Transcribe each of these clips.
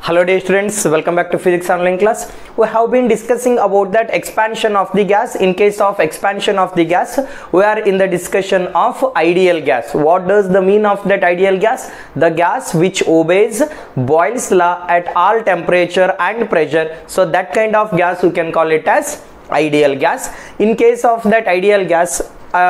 Hello dear students, welcome back to physics online class. We have been discussing about that expansion of the gas. In case of expansion of the gas, we are in the discussion of ideal gas. What does the mean of that ideal gas? The gas which obeys Boyle's law at all temperature and pressure. So that kind of gas we can call it as ideal gas. In case of that ideal gas,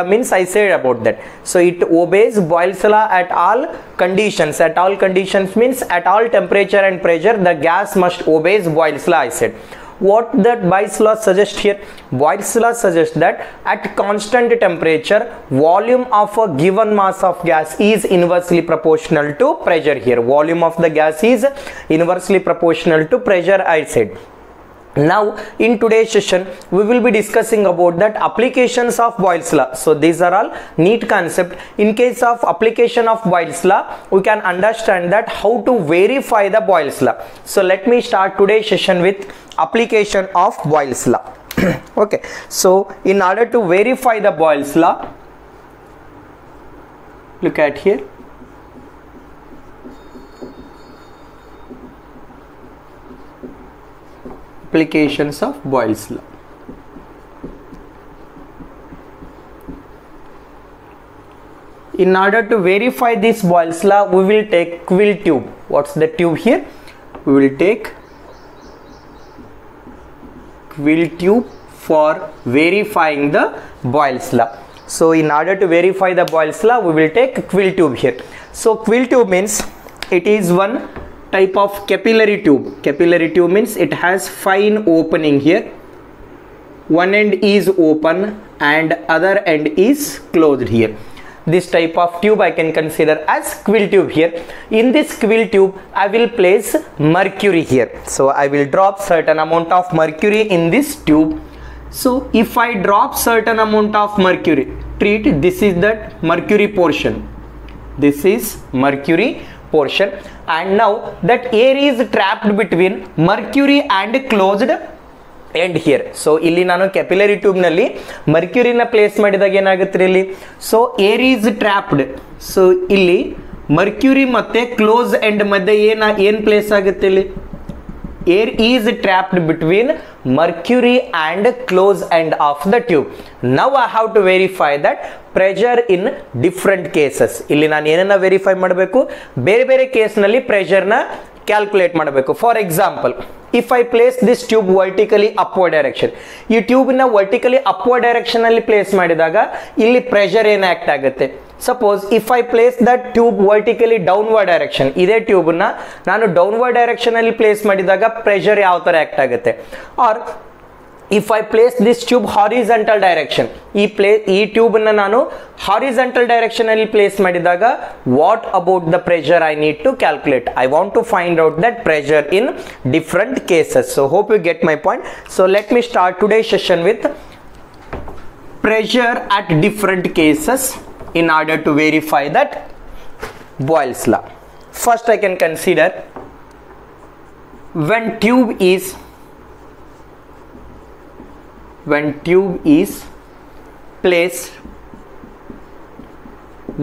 means I said about that. So it obeys Boyle's law at all conditions. At all conditions means at all temperature and pressure, the gas must obeys Boyle's law, I said. What that Boyle's law suggests here? Boyle's law suggests that at constant temperature, volume of a given mass of gas is inversely proportional to pressure here. Volume of the gas is inversely proportional to pressure, I said. Now in today's session we will be discussing about that applications of Boyle's law. So these are all neat concept. In case of application of Boyle's law, we can understand that how to verify the Boyle's law. So let me start today's session with application of Boyle's law. Okay, so in order to verify the Boyle's law, look at here. Applications of Boyle's law. In order to verify this Boyle's law, we will take quill tube. What's the tube here? We will take quill tube for verifying the Boyle's law. So in order to verify the Boyle's law, we will take quill tube here. So quill tube means it is one type of capillary tube. Capillary tube means it has fine opening here. One end is open and other end is closed here. This type of tube I can consider as quill tube here. In this quill tube I will place mercury here. So I will drop certain amount of mercury in this tube. So if I drop certain amount of mercury, treat this is that mercury portion. This is mercury portion, and now that air is trapped between mercury and closed end here. So illi nanu capillary tube nalli mercury na place madidaga enagutte illi, so air is trapped. So illi mercury matte close end madhye ಏನು place ಆಗುತ್ತೆ ಇಲ್ಲಿ? Air is trapped between mercury and close end of the tube. Now I have to verify that pressure in different cases. ಇಲ್ಲಿ ನಾನು ಏನನ್ನ verify ಮಾಡಬೇಕು? ಬೇರೆ ಬೇರೆ case ನಲ್ಲಿ pressure ನ calculate ಮಾಡಬೇಕು. For example, if I place this tube vertically upward direction, ಈ ಟ್ಯೂಬ್ ನ vertically upward direction ಅಲ್ಲಿ place ಮಾಡಿದಾಗ ಇಲ್ಲಿ pressure ಏನು ಆಕ್ಟ್ ಆಗುತ್ತೆ? Suppose if I place that tube vertically downward direction, ಇದೇ ಟ್ಯೂಬ್ ನ ನಾನು downward direction ಅಲ್ಲಿ place ಮಾಡಿದಾಗ pressure ಯಾವ ತರ ಆಕ್ಟ್ ಆಗುತ್ತೆ? Or if I place this tube horizontal direction, ಈ ಟ್ಯೂಬ್ ನ ನಾನು horizontal direction ಅಲ್ಲಿ place ಮಾಡಿದಾಗ what about the pressure I need to calculate? I want to find out that pressure in different cases. So hope you get my point. So let me start today's session with pressure at different cases in order to verify that Boyle's law. First I can consider when tube is placed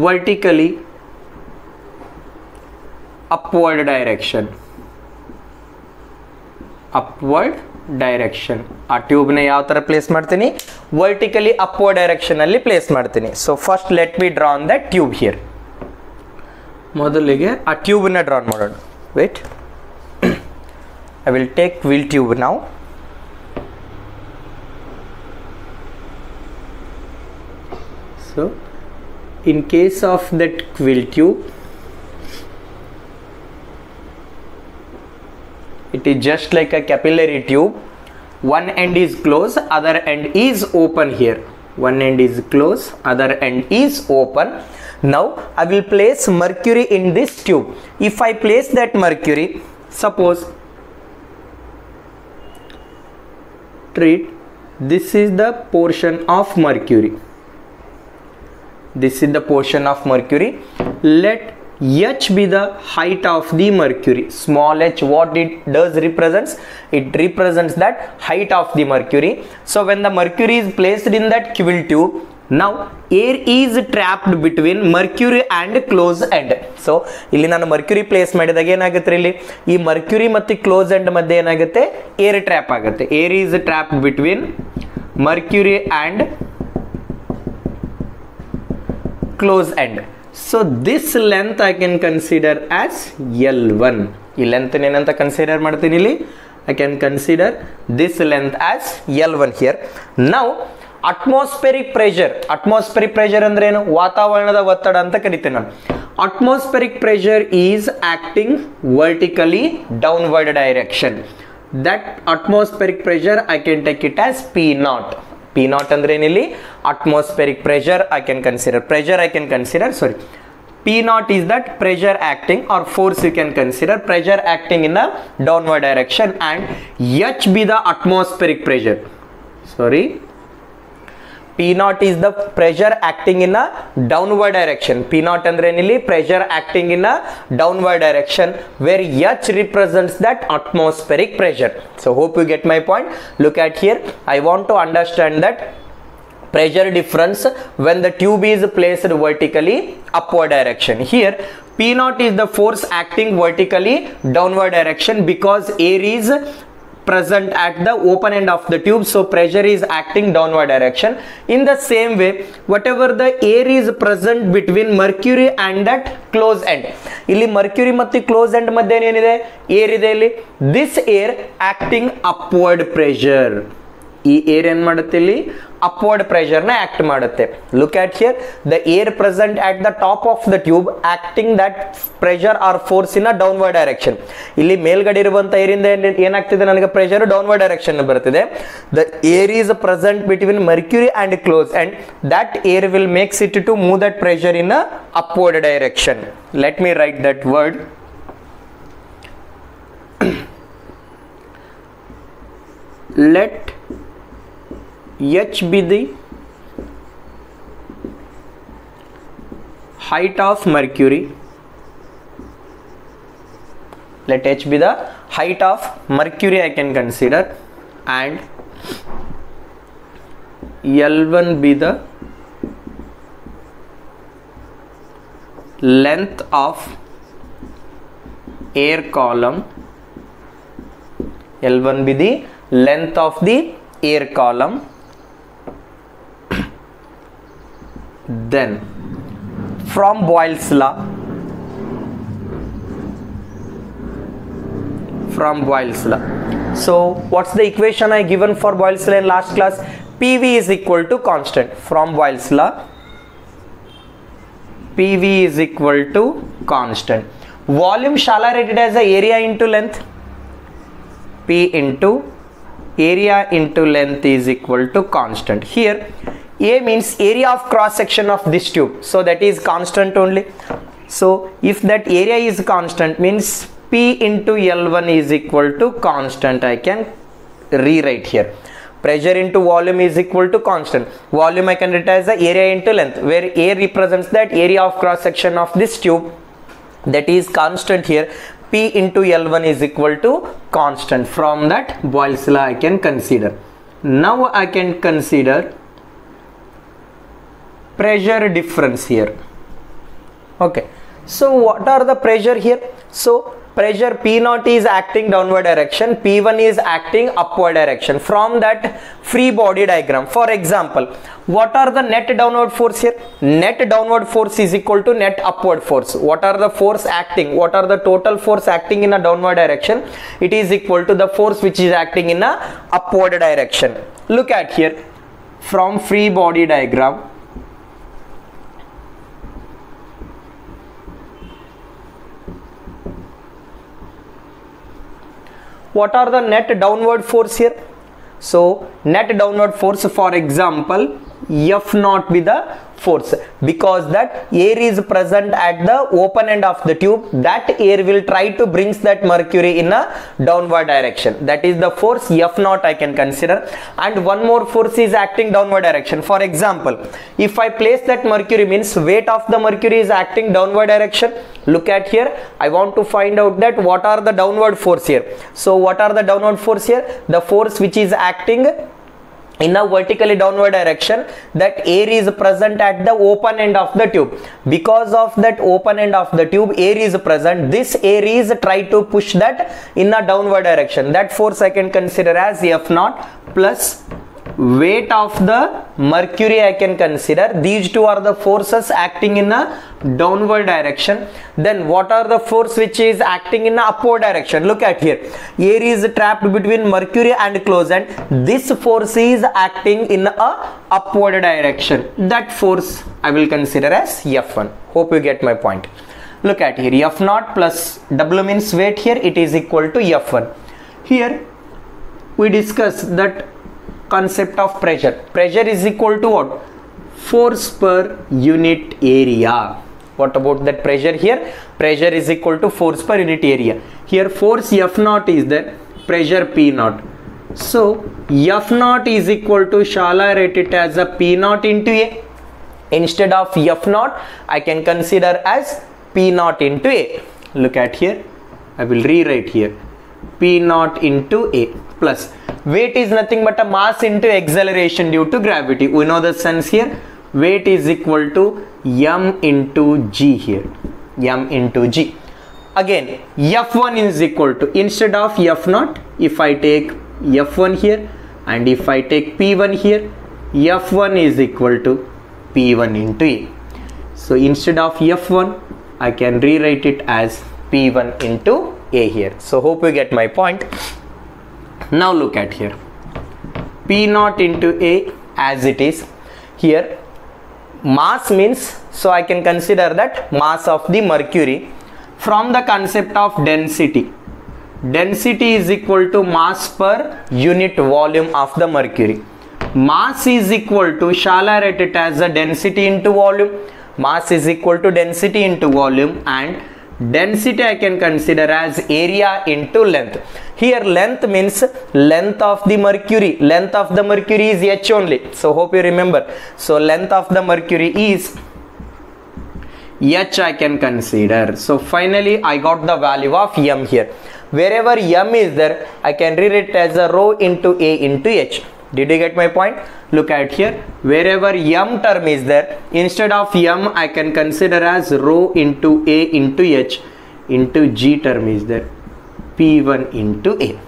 vertically upward direction. ಆ tube ನ ಯಾವ ತರ place ಮಾಡ್ತೀನಿ? Vertically upward direction ಅಲ್ಲಿ place ಮಾಡ್ತೀನಿ. So first let me draw on that tube here. ಮೊದಲಿಗೆ ಆ tube ನ ಡ್ರಾ ಮಾಡೋಣ. Wait, I will take quill tube now. So in case of that quill tube, it is just like a capillary tube. One end is closed, other end is open here. One end is closed, other end is open. Now I will place mercury in this tube. If I place that mercury, suppose treat this is the portion of mercury. This is the portion of mercury. Let H be the height of the mercury. Small h, what it does represents? It represents that height of the mercury. So when the mercury is placed in that quill tube, now air is trapped between mercury and close end. so ಇಲ್ಲಿ ನಾನು mercury place ಮಾಡಿದಾಗ ಏನಾಗುತ್ತೆ ಇಲ್ಲಿ ಈ mercury ಮತ್ತು close end ಮಧ್ಯೆ ಏನಾಗುತ್ತೆ air trap ಆಗುತ್ತೆ. air is trapped between mercury and close end. so this length I can consider as L1. ಈ length ಏನಂತ ಕನ್ಸಿಡರ್ ಮಾಡ್ತೀನಿ ಇಲ್ಲಿ I can consider this length as L1 here. now atmospheric pressure ಅಂದ್ರೆ ಏನು ವಾತಾವರಣದ ಒತ್ತಡ ಅಂತ ಕರಿತೇನೆ ನಾನು. atmospheric pressure is acting vertically downward direction. that atmospheric pressure I can take it as P0 ಅಂದ್ರೆ ಏನಿಲ್ಲಿ atmospheric pressure I can consider P0 is that pressure acting or force you can consider pressure acting in a downward direction, and H be the atmospheric pressure. P0 is the pressure acting in a downward direction. P0 andre nili pressure acting in a downward direction, where H represents that atmospheric pressure. So hope you get my point. Look at here. I want to understand that pressure difference when the tube is placed vertically upward direction. Here P0 is the force acting vertically downward direction because air is present at the open end of the tube, so pressure is acting downward direction. In the same way, whatever the air is present between mercury and that close end, ಇಲ್ಲಿ mercury ಮತ್ತು close end ಮಧ್ಯೆ ಏನಿದೆ air ಇದೆ ಇಲ್ಲಿ, this air acting upward pressure. ಈ air ಏನು ಮಾಡುತ್ತೆ ಇಲ್ಲಿ upward pressure ನ act ಮಾಡುತ್ತೆ. Look at here, the air present at the top of the tube acting that pressure or force in a downward direction. ಇಲ್ಲಿ ಮೇಲ್ಗಡೆ ಇರುವಂತ air ಇಂದ ಏನಾಗ್ತಿದೆ ನನಗೆ pressure downward direction ಬರುತ್ತಿದೆ. The air is present between mercury and close end, that air will makes it to move that pressure in a upward direction. Let me write that word. Let H be the height of mercury. Let H be the height of mercury I can consider, and L1 be the length of air column. L1 be the length of the air column. Then from Boyle's law, so what's the equation I given for Boyle's law in last class? PV is equal to constant. From Boyle's law, PV is equal to constant. Volume shall I write it as the area into length? P into area into length is equal to constant. Here A means area of cross section of this tube, so that is constant only. So if that area is constant, means P into L1 is equal to constant. I can rewrite here. Pressure into volume is equal to constant. Volume I can write as the area into length, where A represents that area of cross section of this tube, that is constant here. P into L1 is equal to constant. From that Boyle's law I can consider. Now I can consider pressure difference here. Okay, so what are the pressure here? So pressure P0 is acting downward direction, P1 is acting upward direction. From that free body diagram, for example, what are the net downward force here? Net downward force is equal to net upward force. What are the force acting? What are the total force acting in a downward direction? It is equal to the force which is acting in a upward direction. Look at here, from free body diagram, what are the net downward force here? So net downward force, for example, F0 be the force, because that air is present at the open end of the tube, that air will try to brings that mercury in a downward direction. That is the force F0 I can consider. And one more force is acting downward direction. For example, if I place that mercury, means weight of the mercury is acting downward direction. Look at here, I want to find out that what are the downward force here. So what are the downward force here? The force which is acting in a vertically downward direction, that air is present at the open end of the tube. Because of that open end of the tube, air is present. This air is try to push that in a downward direction. That force I can consider as F0 plus weight of the mercury I can consider. These two are the forces acting in a downward direction. Then what are the force which is acting in a upward direction? Look at here, air is trapped between mercury and close, and this force is acting in a upward direction. That force I will consider as F1. Hope you get my point. Look at here, F0 plus W means weight, here it is equal to F1. Here we discuss that concept of pressure. Pressure is equal to what? Force per unit area. What about that pressure here? Pressure is equal to force per unit area. Here force F0 is there, pressure P0. So F0 is equal to, shall I write it as a P0 into A? Instead of F0 I can consider as P0 into A. Look at here, I will rewrite here, P0 into A plus weight is nothing but a mass into acceleration due to gravity. We know the sense here. Weight is equal to m into g here, m into g. Again F1 is equal to, instead of F0, if I take F1 here and if I take P1 here, F1 is equal to P1 into A. So instead of F1 I can rewrite it as P1 into A here. So hope you get my point. Now look at here, P0 into A as it is. Here mass means, so I can consider that mass of the mercury from the concept of density. Density is equal to mass per unit volume of the mercury. Mass is equal to, shall I write it as a density into volume? Mass is equal to density into volume, and density I can consider as area into length. Here length means length of the mercury. Length of the mercury is h only. So hope you remember. So length of the mercury is h I can consider. So finally I got the value of m here. Wherever m is there, I can rewrite it as a rho into A into h. Did you get my point? Look at here, wherever m term is there, instead of m I can consider as rho into A into h into g term is there, P1 into A.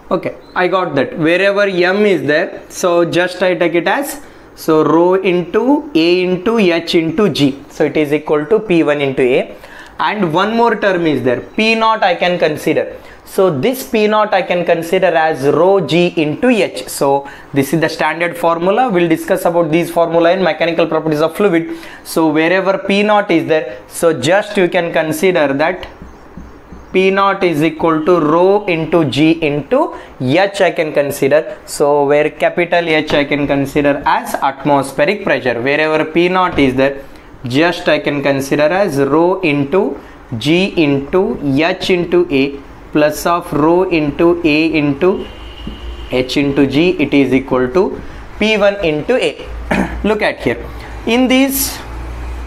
Okay, I got that. Wherever m is there, so just I take it as, so rho into A into h into g. So it is equal to P1 into A. And one more term is there, P0 I can consider. So this P0 I can consider as rho g into h. So this is the standard formula. We'll discuss about these formula in mechanical properties of fluid. So wherever P0 is there, so just you can consider that P0 is equal to rho into g into h I can consider. So where capital H I can consider as atmospheric pressure. Wherever P0 is there, just I can consider as rho into g into h into A plus of rho into A into h into g, it is equal to P1 into A. Look at here, in these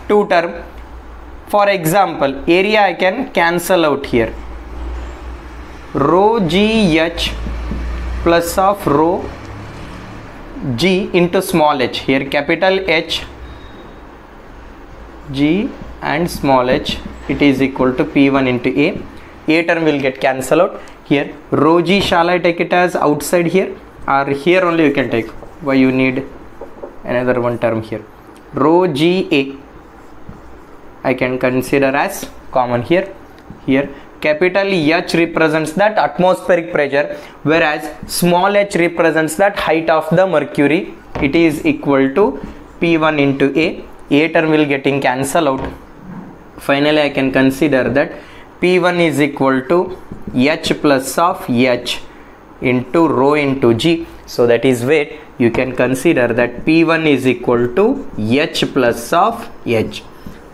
two terms, for example area I can cancel out here, rho g h plus of rho g into small h. Here capital H g and small h, it is equal to P1 into A. A term will get cancelled out. Here rho g, shall I take it as outside here, or here only you can take? Why you need another one term here? Rho g A I can consider as common here. Here capital H represents that atmospheric pressure, whereas small h represents that height of the mercury. It is equal to P1 into A. A term will getting cancelled out. Finally I can consider that P1 is equal to h plus of h into rho into g. So that is weight. You can consider that P1 is equal to h plus of h.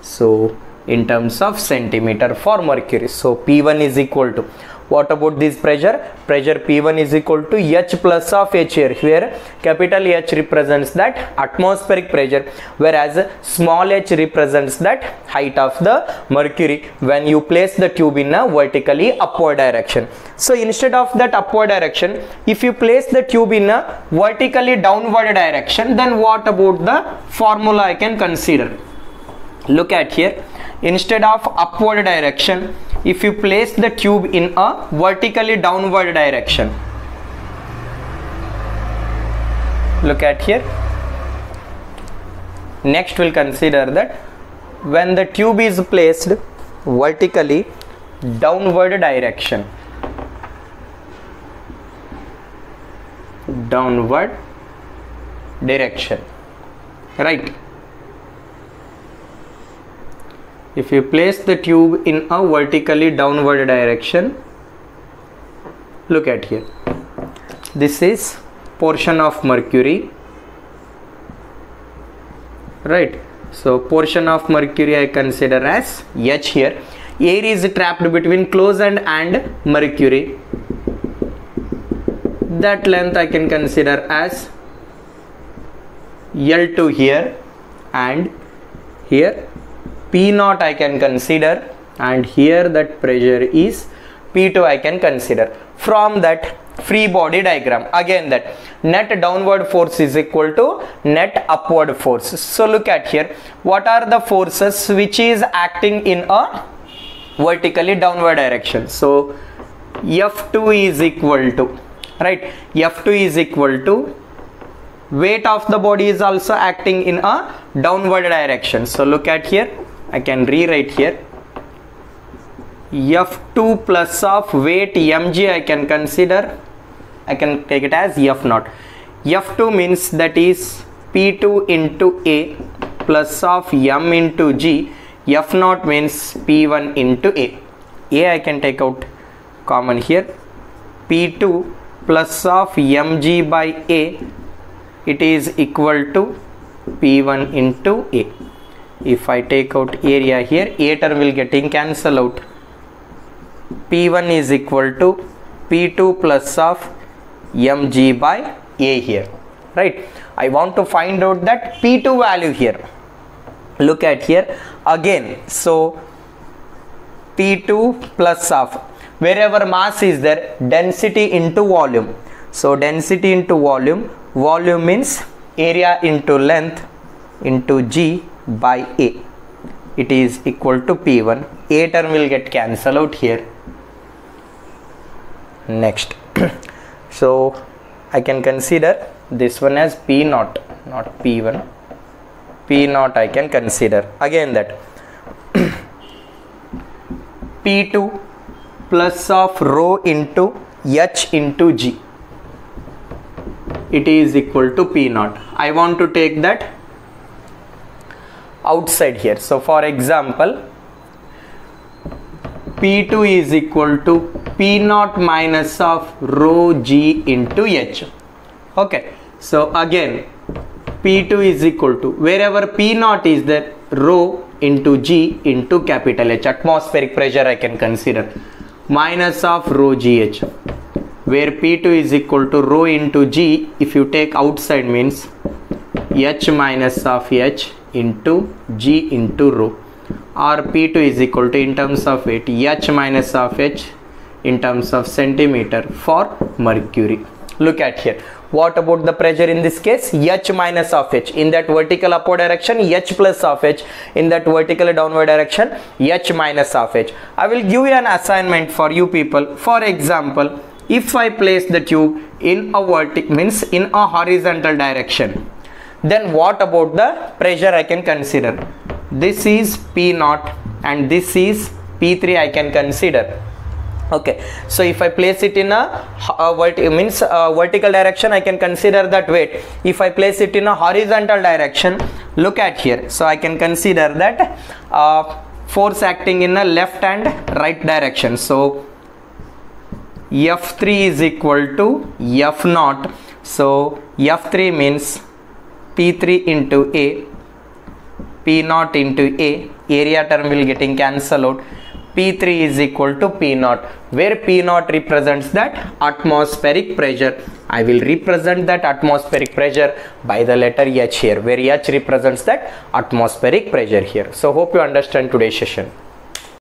So in terms of centimeter for mercury. So P1 is equal to, What about this pressure? Pressure P1 is equal to H plus of H here, where capital H represents that atmospheric pressure, whereas small h represents that height of the mercury when you place the tube in a vertically upward direction. So instead of that upward direction, if you place the tube in a vertically downward direction, then what about the formula I can consider? Look at here. Instead of upward direction, if you place the tube in a vertically downward direction, look at here. Next we'll consider that when the tube is placed vertically downward direction, right? If you place the tube in a vertically downward direction, look at here. This is portion of mercury, right? So portion of mercury I consider as H here. Air is trapped between closed and mercury. That length I can consider as L2 here, and here P0 I can consider, and here that pressure is P2 I can consider. From that free body diagram, again that net downward force is equal to net upward force. So look at here, what are the forces which is acting in a vertically downward direction? So F2 is equal to, right, F2 is equal to weight of the body is also acting in a downward direction. So look at here, I can rewrite here F2 plus of weight mg I can consider, I can take it as F0. F2 means that is P2 into A plus of m into g. F0 means P1 into A. A I can take out common here. P2 plus of mg by A, it is equal to P1 into A. If I take out area here, A term will getting cancel out. P1 is equal to P2 plus of mg by A here, right? I want to find out that P2 value here. Look at here again. So P2 plus of, wherever mass is there, density into volume. So density into volume, volume means area into length into g by A, it is equal to P1. A term will get cancelled out here. Next so I can consider this one as P0, not P1. P0 I can consider again that P2 plus of rho into H into G, it is equal to P0. I want to take that outside here. So for example, P2 is equal to P0 minus of rho G into H. Okay, so again P2 is equal to, wherever P0 is there, rho into G into capital H, atmospheric pressure I can consider, minus of rho GH, where P2 is equal to rho into G. If you take outside means H minus of H into G into rho, or P2 is equal to, in terms of weight, H minus of H in terms of centimeter for mercury. Look at here, what about the pressure in this case? H minus of H in that vertical upward direction, H plus of H in that vertical downward direction, H minus of H. I will give you an assignment for you people. For example, if I place the tube in a means in a horizontal direction, then what about the pressure I can consider? This is P0 and this is P3 I can consider. Okay, so if I place it in a vertical direction, I can consider that weight. If I place it in a horizontal direction, look at here, so I can consider that force acting in a left and right direction. So F3 is equal to F0. So F3 means P3 into A, P0 into A, area term will getting cancelled out, P3 is equal to P0, where P0 represents that atmospheric pressure. I will represent that atmospheric pressure by the letter H here, where H represents that atmospheric pressure here. So hope you understand today's session.